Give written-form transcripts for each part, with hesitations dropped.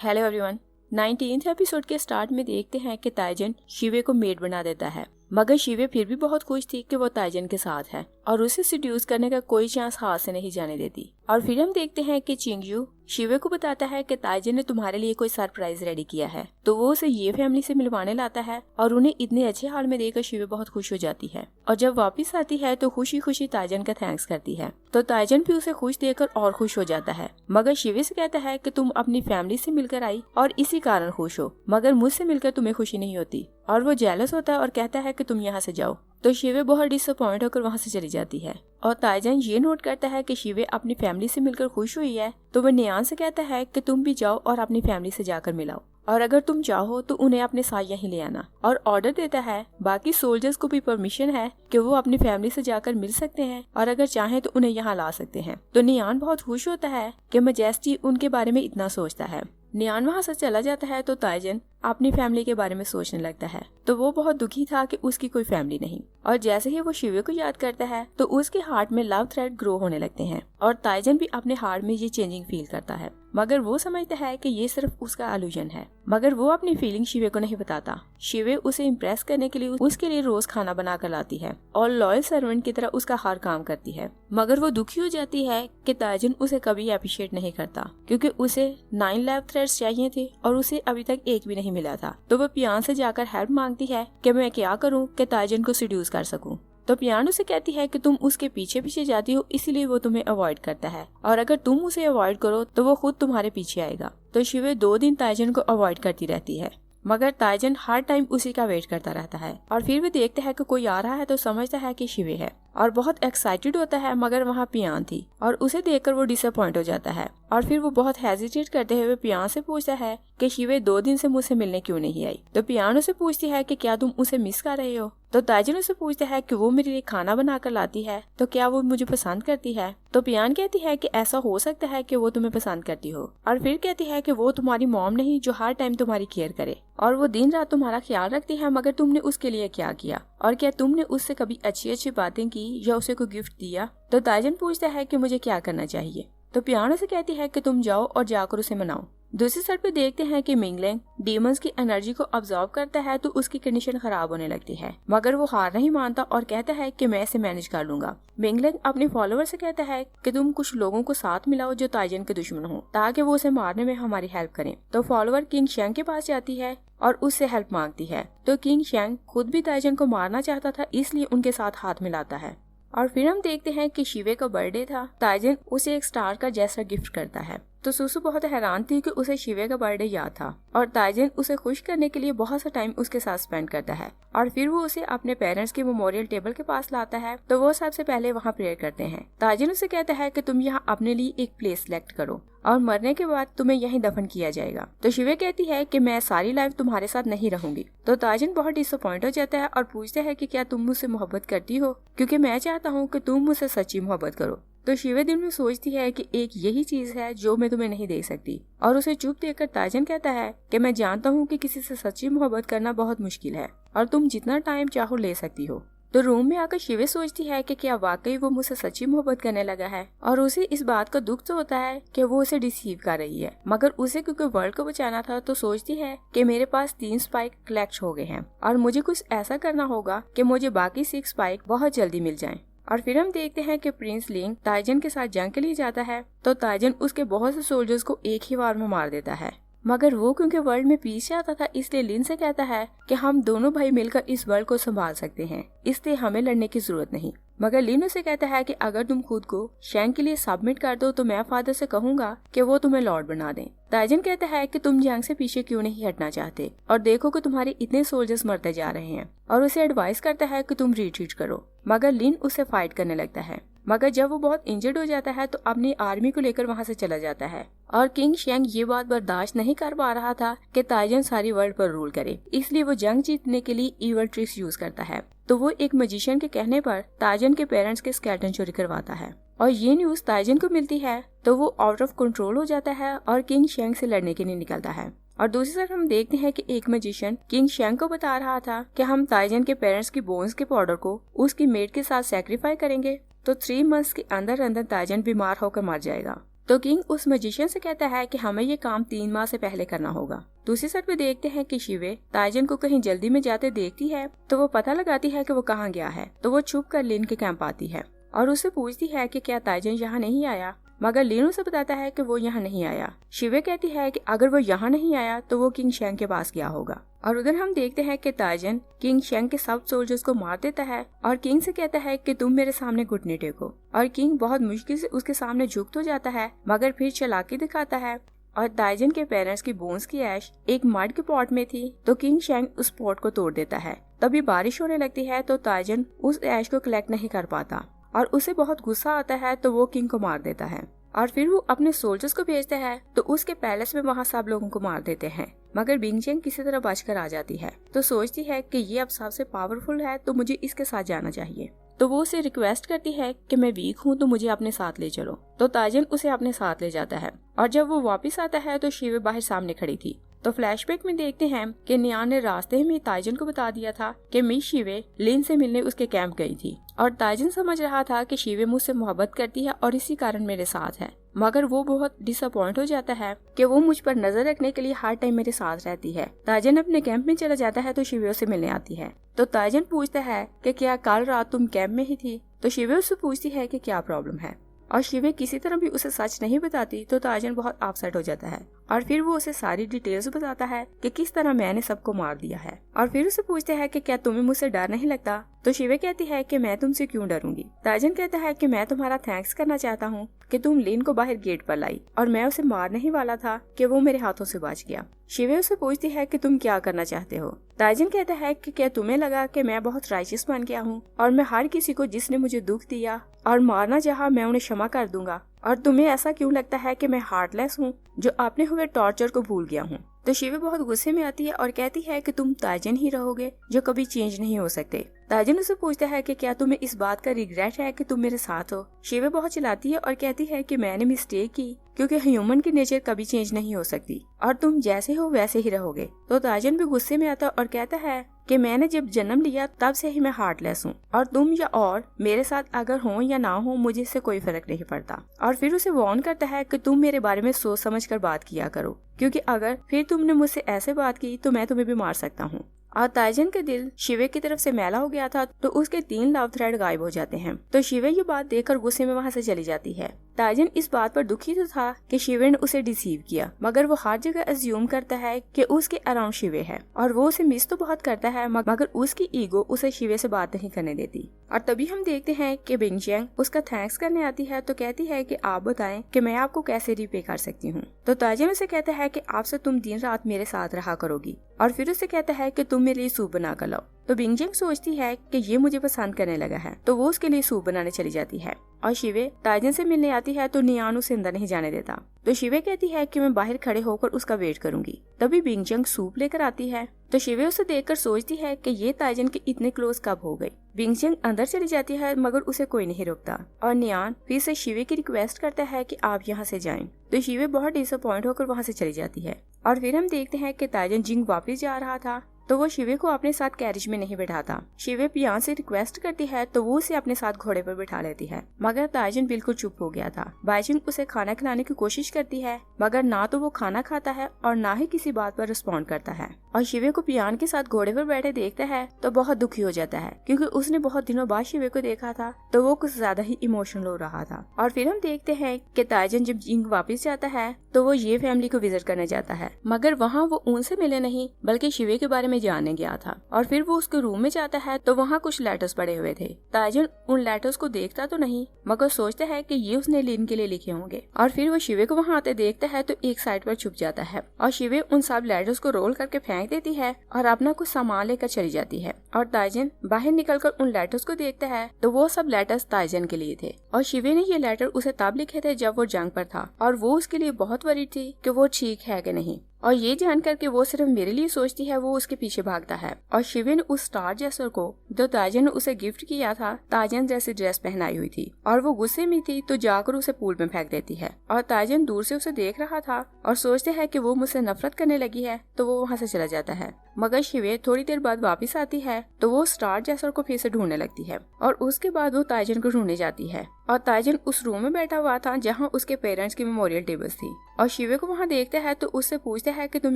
Hello everyone. 19th episode के start में देखते हैं कि ताइजन शिवे को मेड बना देता है, मगर शिवे फिर भी बहुत खुश थी कि वो ताइजन के साथ है और उसे सिड्यूस करने का कोई चांस हाथ से नहीं जाने देती। और फिर हम देखते हैं कि चिंगयू शिवे को बताता है कि ताइजन ने तुम्हारे लिए कोई सरप्राइज रेडी किया है, तो वो उसे ये फैमिली से मिलवाने लाता है और उन्हें इतने अच्छे हाल में देखकर शिवे बहुत खुश हो जाती है। और जब वापस आती है तो खुशी खुशी ताइजन का थैंक्स करती है, तो ताइजन भी उसे खुश देखकर और खुश हो जाता है, मगर शिवे से कहता है कि तुम अपनी फैमिली से मिलकर आई और इसी कारण खुश हो, मगर मुझसे मिलकर तुम्हें खुशी नहीं होती। और वो जेलस होता है और कहता है कि तुम यहाँ से जाओ, तो शिवे बहुत डिसअपॉइंट होकर वहाँ से चली जाती है। और ताइजन ये नोट करता है कि शिवे अपनी फैमिली से मिलकर खुश हुई है, तो वह नियान से कहता है कि तुम भी जाओ और अपनी फैमिली से जाकर मिलाओ, और अगर तुम चाहो तो उन्हें अपने साथ यहीं ले आना। और ऑर्डर देता है बाकी सोल्जर्स को भी परमिशन है कि वो अपनी फैमिली से जाकर मिल सकते हैं और अगर चाहें तो उन्हें यहाँ ला सकते हैं। तो नियान बहुत खुश होता है कि मैजेस्टी उनके बारे में इतना सोचता है। नियान वहाँ से चला जाता है तो ताइजन अपनी फैमिली के बारे में सोचने लगता है, तो वो बहुत दुखी था कि उसकी कोई फैमिली नहीं। और जैसे ही वो शिवे को याद करता है तो उसके हार्ट में लव थ्रेड ग्रो होने लगते हैं और ताइजन भी अपने हार्ट में ये चेंजिंग फील करता है, मगर वो समझता है कि ये सिर्फ उसका इल्यूजन है। मगर वो अपनी फीलिंग शिवे को नहीं बताता। शिवे उसे इम्प्रेस करने के लिए उसके लिए रोज खाना बना कर लाती है और लॉयल सर्वेंट की तरह उसका हर काम करती है, मगर वो दुखी हो जाती है कि ताइजन उसे कभी अप्रिशिएट नहीं करता, क्योंकि उसे 9 लव थ्रेड्स चाहिए थे और उसे अभी तक एक भी नहीं मिला था। तो वो पियान से जाकर हेल्प मांगती है कि मैं क्या करूं कि ताइजन को सिड्यूस कर सकूं। तो पियान उसे कहती है कि तुम उसके पीछे पीछे जाती हो, इसीलिए वो तुम्हें अवॉइड करता है, और अगर तुम उसे अवॉइड करो तो वो खुद तुम्हारे पीछे आएगा। तो शिवे 2 दिन ताइजन को अवॉइड करती रहती है, मगर ताइजन हर टाइम उसी का वेट करता रहता है। और फिर वो देखता है कि कोई आ रहा है तो समझता है कि शिवे है और बहुत एक्साइटेड होता है, मगर वहाँ पियान थी और उसे देखकर वो डिसअपॉइंट हो जाता है। और फिर वो बहुत हेजिटेट करते हुए पियान से पूछता है कि शिवे 2 दिन से मुझसे मिलने क्यों नहीं आई। तो पियान उसे पूछती है कि क्या तुम उसे मिस कर रहे हो। तो ताइजन उसे पूछता है कि वो मेरे लिए खाना बना कर लाती है, तो क्या वो मुझे पसंद करती है। तो पियान कहती है कि ऐसा हो सकता है कि वो तुम्हें पसंद करती हो, और फिर कहती है कि वो तुम्हारी मॉम नहीं जो हर टाइम तुम्हारी केयर करे और वो दिन रात तुम्हारा ख्याल रखती है, मगर तुमने उसके लिए क्या किया और क्या तुमने उससे कभी अच्छी अच्छी बातें की या उसे कोई गिफ्ट दिया। तो ताइजन पूछता है कि मुझे क्या करना चाहिए। तो पियानो से कहती है कि तुम जाओ और जाकर उसे मनाओ। दूसरी साइड पे देखते हैं कि मिंगलेंग डीमंस की एनर्जी को अब्सॉर्ब करता है तो उसकी कंडीशन खराब होने लगती है, मगर वो हार नहीं मानता और कहता है कि मैं इसे मैनेज कर लूंगा। मिंगलेंग अपने फॉलोअर से कहता है कि तुम कुछ लोगों को साथ मिलाओ जो ताइजन के दुश्मन हो, ताकि वो उसे मारने में हमारी हेल्प करें। तो फॉलोअर किंग शेंग के पास जाती है और उससे हेल्प मांगती है, तो किंग शेंग खुद भी ताइजन को मारना चाहता था, इसलिए उनके साथ हाथ मिलाता है। और फिर हम देखते हैं कि शिवे का बर्थडे था। ताइजन उसे एक स्टार का जैसा गिफ्ट करता है, तो सुसु बहुत हैरान थी कि उसे शिवे का बर्थडे याद था और ताइजन उसे खुश करने के लिए बहुत सा टाइम उसके साथ स्पेंड करता है। और फिर वो उसे अपने पेरेंट्स के मेमोरियल टेबल के पास लाता है, तो वो सबसे पहले वहाँ प्रेयर करते हैं। ताइजन उसे कहता है कि तुम यहाँ अपने लिए एक प्लेस सिलेक्ट करो और मरने के बाद तुम्हें यहीं दफन किया जाएगा। तो शिवे कहती है कि मैं सारी लाइफ तुम्हारे साथ नहीं रहूंगी। तो ताइजन बहुत डिसअपॉइंट हो जाता है और पूछता है कि क्या तुम मुझसे मोहब्बत करती हो, क्योंकि मैं चाहता हूँ कि तुम मुझसे सच्ची मोहब्बत करो। तो शिवे दिल में सोचती है कि एक यही चीज है जो मैं तुम्हें नहीं दे सकती, और उसे चुप देखकर ताइजन कहता है कि मैं जानता हूँ कि किसी से सच्ची मोहब्बत करना बहुत मुश्किल है और तुम जितना टाइम चाहो ले सकती हो। तो रूम में आकर शिवे सोचती है कि क्या वाकई वो मुझसे सच्ची मोहब्बत करने लगा है, और उसे इस बात का दुख तो होता है कि वो उसे डिसीव कर रही है, मगर उसे क्योंकि वर्ल्ड को बचाना था तो सोचती है कि मेरे पास 3 स्पाइक कलेक्ट हो गए हैं और मुझे कुछ ऐसा करना होगा कि मुझे बाकी 6 स्पाइक बहुत जल्दी मिल जाएं। और फिर हम देखते हैं कि प्रिंस लिंग ताइजन के साथ जंग के लिए जाता है, तो ताइजन उसके बहुत से सोल्जर्स को एक ही बार में मार देता है, मगर वो क्योंकि वर्ल्ड में पीस चाहता था इसलिए लिन से कहता है कि हम दोनों भाई मिलकर इस वर्ल्ड को संभाल सकते हैं, इसलिए हमें लड़ने की जरूरत नहीं। मगर लिन उसे कहता है कि अगर तुम खुद को शेंग के लिए सबमिट कर दो तो मैं फादर से कहूंगा कि वो तुम्हें लॉर्ड बना दें। ताइजन कहता है कि तुम जंग से पीछे क्यों नहीं हटना चाहते और देखो कि तुम्हारे इतने सोल्जर्स मरते जा रहे हैं, और उसे एडवाइस करता है कि तुम रिट्रीट करो, मगर लिन उससे फाइट करने लगता है। मगर जब वो बहुत इंजर्ड हो जाता है तो अपनी आर्मी को लेकर वहाँ से चला जाता है, और किंग शेंग ये बात बर्दाश्त नहीं कर पा रहा था कि ताइजन सारी वर्ल्ड पर रूल करे, इसलिए वो जंग जीतने के लिए इवल ट्रिक्स यूज करता है। तो वो एक मैजिशियन के कहने पर ताइजन के पेरेंट्स के स्केलेटन चोरी करवाता है, और ये न्यूज ताइजन को मिलती है तो वो आउट ऑफ कंट्रोल हो जाता है और किंग शेंग से लड़ने के लिए निकलता है। और दूसरी तरफ हम देखते हैं कि एक मैजिशियन किंग शेंग को बता रहा था कि हम ताइजन के पेरेंट्स की बोन्स के पाउडर को उसकी मेड के साथ सैक्रिफाई करेंगे तो 3 मंथ्स के अंदर अंदर ताइजन बीमार होकर मर जाएगा। तो किंग उस मैजिशियन से कहता है कि हमें ये काम 3 माह से पहले करना होगा। दूसरी साइड पे देखते हैं कि शिवे ताइजन को कहीं जल्दी में जाते देखती है तो वो पता लगाती है कि वो कहाँ गया है। तो वो छुप कर लिन के कैंप आती है और उससे पूछती है कि क्या ताइजन यहाँ नहीं आया, मगर लिन उसे बताता है कि वो यहाँ नहीं आया। शिवे कहती है कि अगर वो यहाँ नहीं आया तो वो किंग शेंग के पास गया होगा। और उधर हम देखते हैं कि ताइजन किंग शेंग के सब सोल्जर्स को मार देता है और किंग से कहता है कि तुम मेरे सामने घुटने टेको। और किंग बहुत मुश्किल से उसके सामने झुक तो जाता है मगर फिर चालाकी दिखाता है। और ताइजन के पेरेंट्स की बोन्स की ऐश एक मड के पॉट में थी तो किंग शेंग उस पॉट को तोड़ देता है। तभी बारिश होने लगती है तो ताइजन उस ऐश को कलेक्ट नहीं कर पाता और उसे बहुत गुस्सा आता है तो वो किंग को मार देता है। और फिर वो अपने सोल्जर्स को भेजता है तो उसके पैलेस में वहाँ सब लोगों को मार देते हैं, मगर बिंगचेंग किसी तरह बचकर आ जाती है। तो सोचती है कि ये अब सबसे पावरफुल है तो मुझे इसके साथ जाना चाहिए। तो वो उसे रिक्वेस्ट करती है कि मैं वीक हूँ तो मुझे अपने साथ ले चलो। तो ताइजन उसे अपने साथ ले जाता है और जब वो वापस आता है तो शिवे बाहर सामने खड़ी थी। तो फ्लैशबैक में देखते हैं कि नियान ने रास्ते में ताइजन को बता दिया था कि मिस शिवे लिन से मिलने उसके कैंप गई थी और ताइजन समझ रहा था कि शिवे मुझसे मोहब्बत करती है और इसी कारण मेरे साथ है, मगर वो बहुत डिसअपॉइंट हो जाता है कि वो मुझ पर नजर रखने के लिए हर टाइम मेरे साथ रहती है। ताइजन अपने कैंप में चला जाता है तो शिवे उसे मिलने आती है। तो ताइजन पूछता है कि क्या कल रात तुम कैंप में ही थी। तो शिवे उससे पूछती है कि क्या प्रॉब्लम है और शिवे किसी तरह भी उसे सच नहीं बताती तो ताइजन बहुत अपसेट हो जाता है और फिर वो उसे सारी डिटेल्स बताता है कि किस तरह मैंने सबको मार दिया है। और फिर उसे पूछते हैं कि क्या तुम्हें मुझसे डर नहीं लगता। तो शिवे कहती है कि मैं तुमसे क्यों डरूंगी। ताइजन कहता है कि मैं तुम्हारा थैंक्स करना चाहता हूँ कि तुम लिन को बाहर गेट पर लाई और मैं उसे मार नहीं वाला था कि वो मेरे हाथों से बच गया। शिवे उसे पूछती है कि तुम क्या करना चाहते हो। ताइजन कहता है कि क्या तुम्हें लगा कि मैं बहुत राइचियस बन गया हूँ और मैं हर किसी को जिसने मुझे दुख दिया और मारना चाहा मैं उन्हें क्षमा कर दूंगा, और तुम्हें ऐसा क्यों लगता है कि मैं हार्टलेस हूँ जो अपने हुए टॉर्चर को भूल गया हूँ। तो शिवे बहुत गुस्से में आती है और कहती है कि तुम ताइजन ही रहोगे जो कभी चेंज नहीं हो सकते। ताइजन उसे पूछता है कि क्या तुम्हें इस बात का रिग्रेट है कि तुम मेरे साथ हो। शिवे बहुत चिल्लाती है और कहती है कि मैंने मिस्टेक की क्योंकि ह्यूमन की नेचर कभी चेंज नहीं हो सकती और तुम जैसे हो वैसे ही रहोगे। तो ताइजन भी गुस्से में आता और कहता है कि मैंने जब जन्म लिया तब से ही मैं हार्टलेस हूँ और तुम या और मेरे साथ अगर हो या ना हो मुझे इससे कोई फर्क नहीं पड़ता। और फिर उसे वार्न करता है कि तुम मेरे बारे में सोच समझ कर बात किया करो क्योंकि अगर फिर तुमने मुझसे ऐसे बात की तो मैं तुम्हें भी मार सकता हूँ। और ताइजन का दिल शिवे की तरफ से मैला हो गया था तो उसके 3 लव थ्रेड गायब हो जाते हैं। तो शिवे ये बात देखकर गुस्से में वहाँ से चली जाती है। ताइजन इस बात पर दुखी तो था कि शिवे ने उसे डिसीव किया, मगर वो हर जगह अज्यूम करता है कि उसके अराउंड शिवे है और वो उसे मिस तो बहुत करता है मगर उसकी ईगो उसे शिवे से बात नहीं करने देती। और तभी हम देखते हैं कि बिंगचेंग उसका थैंक्स करने आती है तो कहती है कि आप बताएं कि मैं आपको कैसे रिपे कर सकती हूँ। तो ताइजन उसे कहता है कि आपसे तुम दिन रात मेरे साथ रहा करोगी और फिर उसे कहता है कि तुम मेरे लिए सूप बना कर लाओ। तो बिंगचेंग सोचती है कि ये मुझे पसंद करने लगा है तो वो उसके लिए सूप बनाने चली जाती है। और शिवे ताइजन से मिलने आती है तो नियान उसे अंदर नहीं जाने देता। तो शिवे कहती है कि मैं बाहर खड़े होकर उसका वेट करूंगी। तभी बिंगचेंग सूप लेकर आती है तो शिवे उसे देखकर सोचती है कि ये ताइजन के इतने क्लोज कब हो गई। बिंगचेंग अंदर चली जाती है मगर उसे कोई नहीं रोकता और नियान फिर से शिवे की रिक्वेस्ट करता है कि आप यहाँ से जाएं। तो शिवे बहुत डिसअपॉइंट होकर वहाँ से चली जाती है। और फिर हम देखते हैं कि ताइजन जिंग वापस जा रहा था तो वो शिवे को अपने साथ कैरिज में नहीं बैठाता। शिवे पियान से रिक्वेस्ट करती है तो वो उसे अपने साथ घोड़े पर बैठा लेती है, मगर ताइजन बिल्कुल चुप हो गया था। बाइजिंग उसे खाना खिलाने की कोशिश करती है मगर ना तो वो खाना खाता है और ना ही किसी बात पर रिस्पॉन्ड करता है। और शिवे को पियान के साथ घोड़े पर बैठे देखता है तो बहुत दुखी हो जाता है क्योंकि उसने बहुत दिनों बाद शिवे को देखा था तो वो कुछ ज्यादा ही इमोशनल हो रहा था। और फिर हम देखते हैं कि ताइजन जब जिंग वापस जाता है तो वो ये फैमिली को विजिट करने जाता है, मगर वहाँ वो उनसे मिले नहीं बल्कि शिवे के बारे में जानने गया था। और फिर वो उसके रूम में जाता है तो वहाँ कुछ लेटर्स पड़े हुए थे। ताइजन उन लेटर्स को देखता तो नहीं मगर सोचता है कि ये उसने लिन के लिए लिखे होंगे। और फिर वो शिवे को वहाँ आते देखता है तो एक साइड पर छुप जाता है और शिवे उन सब लेटर्स को रोल करके फेंक देती है और अपना कुछ सामान लेकर चली जाती है। और ताइजन बाहर निकलकर उन लेटर्स को देखता है तो वो सब लेटर्स ताइजन के लिए थे और शिवे ने ये लेटर उसे तब लिखे थे जब वो जंग पर था और वो उसके लिए बहुत वरीड थी कि वो ठीक है कि नहीं। और ये जानकर कि वो सिर्फ मेरे लिए सोचती है, वो उसके पीछे भागता है और शिवे ने उस स्टार जेसर को जो ताइजन ने उसे गिफ्ट किया था ताइजन जैसी ड्रेस पहनाई हुई थी और वो गुस्से में थी तो जाकर उसे पूल में फेंक देती है। और ताइजन दूर से उसे देख रहा था और सोचते है कि वो मुझसे नफरत करने लगी है तो वो वहाँ से चला जाता है। मगर शिवे थोड़ी देर बाद वापस आती है तो वो स्टार जेसर को फिर से ढूंढने लगती है और उसके बाद वो ताइजन को ढूंढने जाती है और ताइजन उस रूम में बैठा हुआ था जहाँ उसके पेरेंट्स की मेमोरियल टेबल्स थी और शिवे को वहाँ देखता है तो उससे पूछता है कि तुम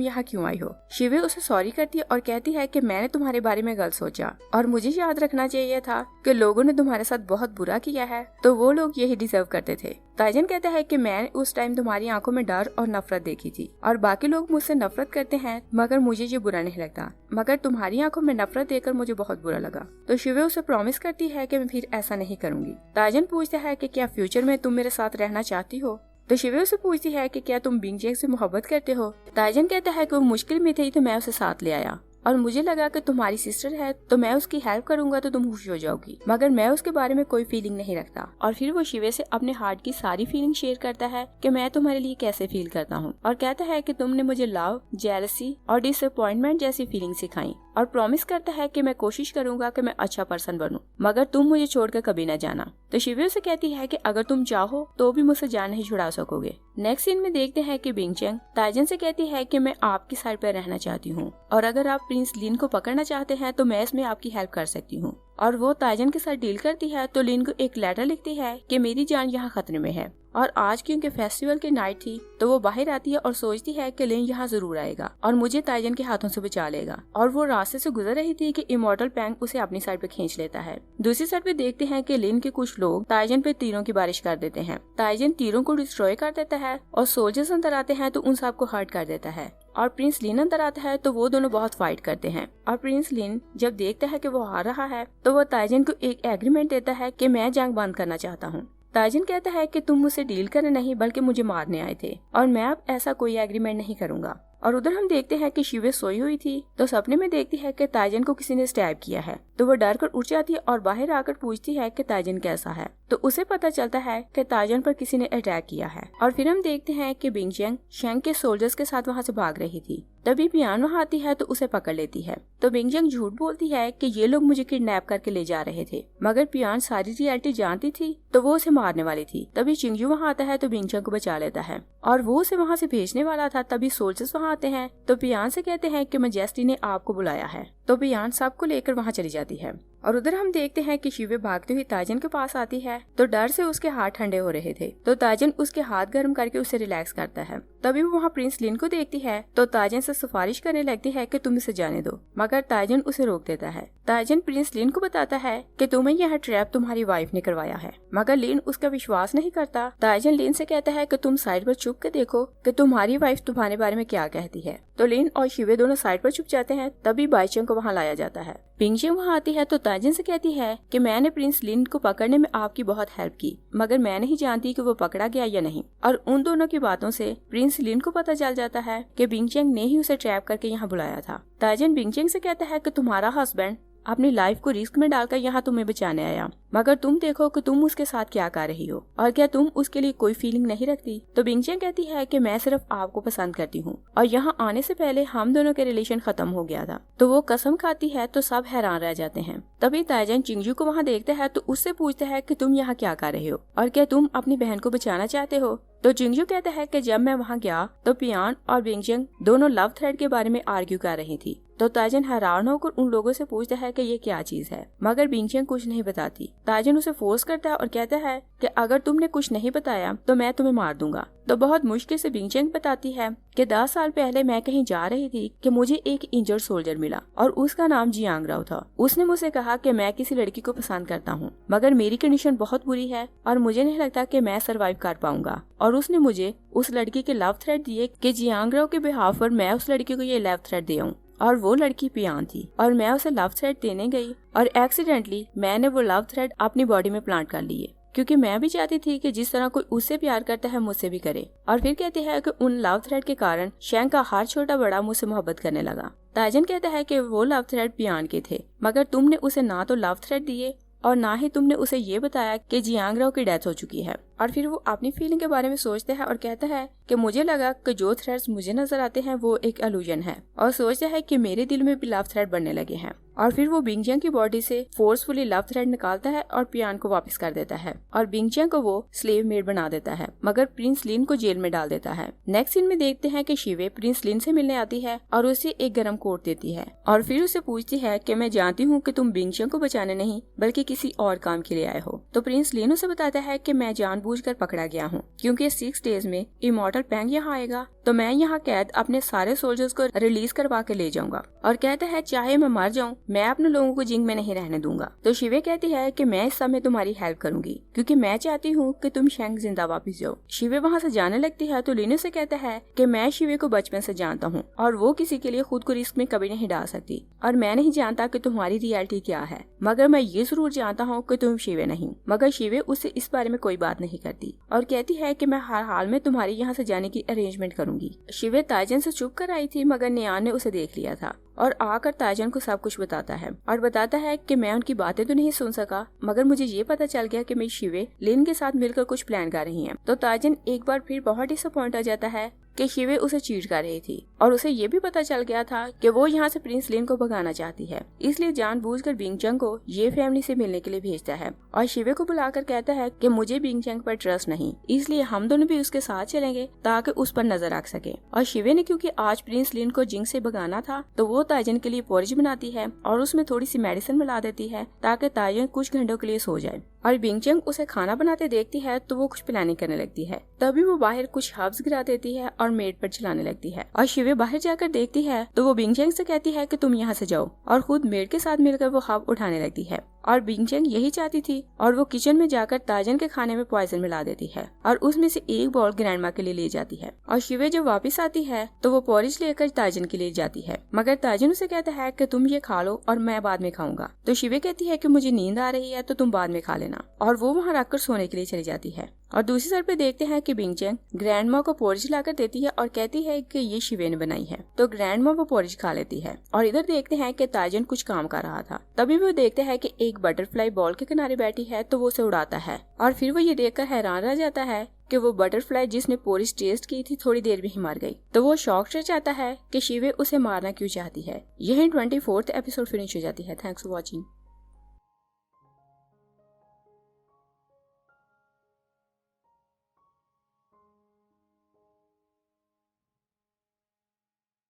यहाँ क्यों आई हो। शिवे उसे सॉरी करती है और कहती है कि मैंने तुम्हारे बारे में गलत सोचा और मुझे याद रखना चाहिए था कि लोगों ने तुम्हारे साथ बहुत बुरा किया है तो वो लोग यही डिजर्व करते थे। ताइजन कहता है कि मैंने उस टाइम तुम्हारी आंखों में डर और नफरत देखी थी और बाकी लोग मुझसे नफरत करते हैं मगर मुझे ये बुरा नहीं लगता, मगर तुम्हारी आंखों में नफरत देखकर मुझे बहुत बुरा लगा। तो शिवे उसे प्रॉमिस करती है कि मैं फिर ऐसा नहीं करूंगी। ताइजन पूछता है कि क्या फ्यूचर में तुम मेरे साथ रहना चाहती हो। तो शिवे उसे पूछती है कि क्या तुम बिंग जेंग से मोहब्बत करते हो। ताइजन कहता है कि वो मुश्किल में थी तो मैं उसे साथ ले आया और मुझे लगा कि तुम्हारी सिस्टर है तो मैं उसकी हेल्प करूंगा तो तुम खुश हो जाओगी, मगर मैं उसके बारे में कोई फीलिंग नहीं रखता। और फिर वो शिवे से अपने हार्ट की सारी फीलिंग शेयर करता है कि मैं तुम्हारे लिए कैसे फील करता हूँ और कहता है कि तुमने मुझे लव, जेलसी और डिसअपॉइंटमेंट जैसी फीलिंग सिखाई और प्रॉमिस करता है कि मैं कोशिश करूंगा कि मैं अच्छा पर्सन बनूं मगर तुम मुझे छोड़कर कभी न जाना। तो शिवे उसे कहती है कि अगर तुम चाहो तो भी मुझसे जान नहीं छुड़ा सकोगे। नेक्स्ट सीन में देखते हैं कि बिंग जेंग ताइजन से कहती है कि मैं आपकी साइड पर रहना चाहती हूँ और अगर आप प्रिंस लिन को पकड़ना चाहते हैं तो मैं इसमें आपकी हेल्प कर सकती हूँ। और वो ताइजन के साथ डील करती है तो लिन को एक लेटर लिखती है कि मेरी जान यहाँ खतरे में है और आज क्योंकि फेस्टिवल की नाइट थी तो वो बाहर आती है और सोचती है कि लिन यहाँ जरूर आएगा और मुझे ताइजन के हाथों से बचा लेगा। और वो रास्ते से गुजर रही थी कि इमॉर्टल पैंग उसे अपनी साइड पे खींच लेता है। दूसरी साइड पे देखते हैं कि लिन के कुछ लोग ताइजन पे तीरों की बारिश कर देते हैं। ताइजन तीरों को डिस्ट्रॉय कर देता है और सोल्जर्स अंदर आते हैं तो उन सबको हर्ट कर देता है और प्रिंस लिन अंदर आता है तो वो दोनों बहुत फाइट करते हैं। और प्रिंस लिन जब देखता है कि वो हार रहा है तो वो ताइजन को एक एग्रीमेंट देता है कि मैं जंग बंद करना चाहता हूँ। ताइजन कहता है कि तुम मुझसे डील करने नहीं बल्कि मुझे मारने आए थे और मैं अब ऐसा कोई एग्रीमेंट नहीं करूंगा। और उधर हम देखते हैं कि शिवे सोई हुई थी तो सपने में देखती है कि ताइजन को किसी ने स्टैब किया है तो वो डर कर उठ जाती है और बाहर आकर पूछती है कि ताइजन कैसा है तो उसे पता चलता है कि ताइजन पर किसी ने अटैक किया है। और फिर हम देखते हैं कि बिंग जेंग शेंग के सोल्जर्स के साथ वहाँ से भाग रही थी तभी पियान वहाँ आती है तो उसे पकड़ लेती है। तो बिंग जेंग झूठ बोलती है कि ये लोग मुझे किडनैप करके ले जा रहे थे मगर पियान सारी रियलिटी जानती थी तो वो उसे मारने वाली थी। तभी चिंगजू वहाँ आता है तो बिंग जेंग को बचा लेता है और वो उसे वहाँ से भेजने वाला था। तभी सोल्जर्स वहाँ आते हैं तो पियान से कहते हैं कि मैजेस्टी ने आपको बुलाया है। तो पियान सबको लेकर वहाँ चली जाती है। और उधर हम देखते हैं कि शिवे भागते हुए ताइजन के पास आती है तो डर से उसके हाथ ठंडे हो रहे थे तो ताइजन उसके हाथ गर्म करके उसे रिलैक्स करता है। तभी वो वहाँ प्रिंस लिन को देखती है तो ताइजन से सिफारिश करने लगती है कि तुम इसे जाने दो मगर ताइजन उसे रोक देता है। ताइजन प्रिंस लिन को बताता है कि तुम्हें यह ट्रैप तुम्हारी वाइफ ने करवाया है मगर लिन उसका विश्वास नहीं करता। ताइजन लिन से कहता है कि तुम साइड पर छुप के देखो कि तुम्हारी वाइफ तुम्हारे बारे में क्या कहती है। तो लिन और शिवे दोनों साइड पर छुप जाते हैं। तभी बाइचंग को वहाँ लाया जाता है। पिंगजेंग वहाँ आती है तो ताइजन से कहती है कि मैंने प्रिंस लिन को पकड़ने में आपकी बहुत हेल्प की मगर मैं नहीं जानती कि वो पकड़ा गया या नहीं। और उन दोनों की बातों से प्रिंस लिन को पता चल जाता है कि बिंगजेंग ने ही उसे ट्रैप करके यहाँ बुलाया था। ताइजन बिंगजेंग से कहता है कि तुम्हारा हस्बैंड अपनी लाइफ को रिस्क में डालकर यहाँ तुम्हें बचाने आया मगर तुम देखो कि तुम उसके साथ क्या कर रही हो और क्या तुम उसके लिए कोई फीलिंग नहीं रखती। तो बिंगजेंग कहती है कि मैं सिर्फ आपको पसंद करती हूँ और यहाँ आने से पहले हम दोनों के रिलेशन खत्म हो गया था। तो वो कसम खाती है तो सब हैरान रह जाते हैं। तभी ताइजन चिंगजू को वहाँ देखता है तो उससे पूछता है कि तुम यहाँ क्या कर रहे हो और क्या तुम अपनी बहन को बचाना चाहते हो। तो चिंगजू कहता है कि जब मैं वहाँ गया तो पियान और बिंगजेंग दोनों लव थ्रेड के बारे में आर्ग्यू कर रही थी। तो ताइजन हैरान होकर उन लोगों से पूछता है कि ये क्या चीज है मगर बिंगजेंग कुछ नहीं बताती। ताइजन उसे फोर्स करता है और कहता है कि अगर तुमने कुछ नहीं बताया तो मैं तुम्हें मार दूंगा। तो बहुत मुश्किल से बिंगजेंग बताती है कि 10 साल पहले मैं कहीं जा रही थी कि मुझे एक इंजर्ड सोल्जर मिला और उसका नाम जियांग राव था। उसने मुझसे कहा कि मैं किसी लड़की को पसंद करता हूँ मगर मेरी कंडीशन बहुत बुरी है और मुझे नहीं लगता कि मैं सरवाइव कर पाऊंगा। और उसने मुझे उस लड़की के लव थ्रेड दिए कि जियांग राव के बिहाफ पर मैं उस लड़की को ये लव थ्रेड दे आऊं। और वो लड़की पियान थी और मैं उसे लव थ्रेड देने गई और एक्सीडेंटली मैंने वो लव थ्रेड अपनी बॉडी में प्लांट कर लिए क्योंकि मैं भी चाहती थी कि जिस तरह कोई उससे प्यार करता है मुझसे भी करे। और फिर कहती है कि उन लव थ्रेड के कारण शेंग का हर छोटा बड़ा मुझसे मोहब्बत करने लगा। ताइजन कहता है कि वो लव थ्रेड पियान के थे मगर तुमने उसे ना तो लव थ्रेड दिए और ना ही तुमने उसे ये बताया कि जियांग राव की डेथ हो चुकी है। और फिर वो अपनी फीलिंग के बारे में सोचता है और कहता है कि मुझे लगा कि जो थ्रेड्स मुझे नजर आते हैं वो एक इल्यूजन है, और सोचता है कि मेरे दिल में भी लव थ्रेड बनने लगे हैं। और फिर वो बिंगजियांग की बॉडी से फोर्सफुली लव थ्रेड निकालता है और पियान को वापस कर देता है और बिंगजियांग को वो स्लेव मेड बना देता है, मगर प्रिंस लिन को जेल में डाल देता है। नेक्स्ट सीन में देखते हैं कि शिवे प्रिंस लिन से मिलने आती है और उसे एक गर्म कोट देती है और फिर उसे पूछती है कि मैं जानती हूँ कि तुम बिंगजियांग को बचाने नहीं बल्कि किसी और काम के लिए आए हो। तो प्रिंस लिन उसे बताता है कि मैं जानबूझकर पकड़ा गया हूँ क्योंकि 6 डेज में इमॉर्टल पैंग यहाँ आएगा, तो मैं यहाँ कैद अपने सारे सोल्जर्स को रिलीज करवा के ले जाऊंगा। और कहता है चाहे मैं मर जाऊँ मैं अपने लोगों को जिंग में नहीं रहने दूंगा। तो शिवे कहती है कि मैं इस समय तुम्हारी हेल्प करूंगी क्योंकि मैं चाहती हूँ कि तुम शेंग जिंदा वापस जाओ। शिवे वहाँ से जाने लगती है तो लिन से कहता है कि मैं शिवे को बचपन से जानता हूँ और वो किसी के लिए खुद को रिस्क में कभी नहीं डाल सकती, और मैं नहीं जानता कि तुम्हारी रियलिटी क्या है, मगर मैं ये जरूर जानता हूँ कि तुम शिवे नहीं। मगर शिवे उससे इस बारे में कोई बात नहीं करती और कहती है कि मैं हर हाल में तुम्हारे यहाँ से जाने की अरेंजमेंट करूंगी। शिवे ताइजन से चुप कर आई थी मगर नियान ने उसे देख लिया था और आकर ताइजन को सब कुछ बताता है और बताता है कि मैं उनकी बातें तो नहीं सुन सका मगर मुझे ये पता चल गया कि मेरी शिवे लिन के साथ मिलकर कुछ प्लान कर रही हैं। तो ताइजन एक बार फिर बहुत डिसअपॉइंट हो जाता है कि शिवे उसे चीट कर रही थी और उसे ये भी पता चल गया था कि वो यहाँ से प्रिंस लिन को भगाना चाहती है, इसलिए जानबूझकर बिंगजियांग को ये फैमिली से मिलने के लिए भेजता है और शिवे को बुलाकर कहता है कि मुझे बिंगजियांग पर ट्रस्ट नहीं, इसलिए हम दोनों भी उसके साथ चलेंगे ताकि उस पर नजर रख सके। और शिवे ने क्योंकि आज प्रिंस लिन को जिंग से भगाना था तो वो ताइजन के लिए पोरिज बनाती है और उसमें थोड़ी सी मेडिसिन मिला देती है ताकि ताइजन कुछ घंटों के लिए सो जाए। और बिंगजियांग उसे खाना बनाते देखती है तो वो कुछ प्लानिंग करने लगती है, तभी वो बाहर कुछ हर्ब्स गिरा देती है और मेड पर चलाने लगती है। और शिवे बाहर जाकर देखती है तो वो बिंगजियांग से कहती है कि तुम यहाँ से जाओ, और खुद मेड के साथ मिलकर वो हर्ब उठाने लगती है। और बिंगजियांग यही चाहती थी और वो किचन में जाकर ताइजन के खाने में पॉइजन मिला देती है और उसमें से एक बॉल ग्रैंडमा के लिए ले जाती है। और शिवे जब वापस आती है तो वो पोरिज लेकर ताइजन के लिए जाती है, मगर ताइजन उसे कहता है कि तुम ये खा लो और मैं बाद में खाऊंगा। तो शिवे कहती है कि मुझे नींद आ रही है तो तुम बाद में खा लेना, और वो वहाँ रखकर सोने के लिए चली जाती है। और दूसरी साइड पे देखते हैं कि बिंगजियांग ग्रैंडमा को पोरिज लाकर देती है और कहती है कि ये शिवे ने बनाई है, तो ग्रैंडमा वो पोरिज खा लेती है। और इधर देखते हैं कि ताइजन कुछ काम कर रहा था, तभी वो देखते हैं कि एक बटरफ्लाई बॉल के किनारे बैठी है तो वो उसे उड़ाता है और फिर वो ये देखकर हैरान रह जाता है कि वो बटरफ्लाई जिसने पोरिज टेस्ट की थी थोड़ी देर में ही मर गई। तो वो शॉक रह जाता है कि शिवे उसे मारना क्यों चाहती है। यही 24th एपिसोड फिनिश हो जाती है। Thanks for watching.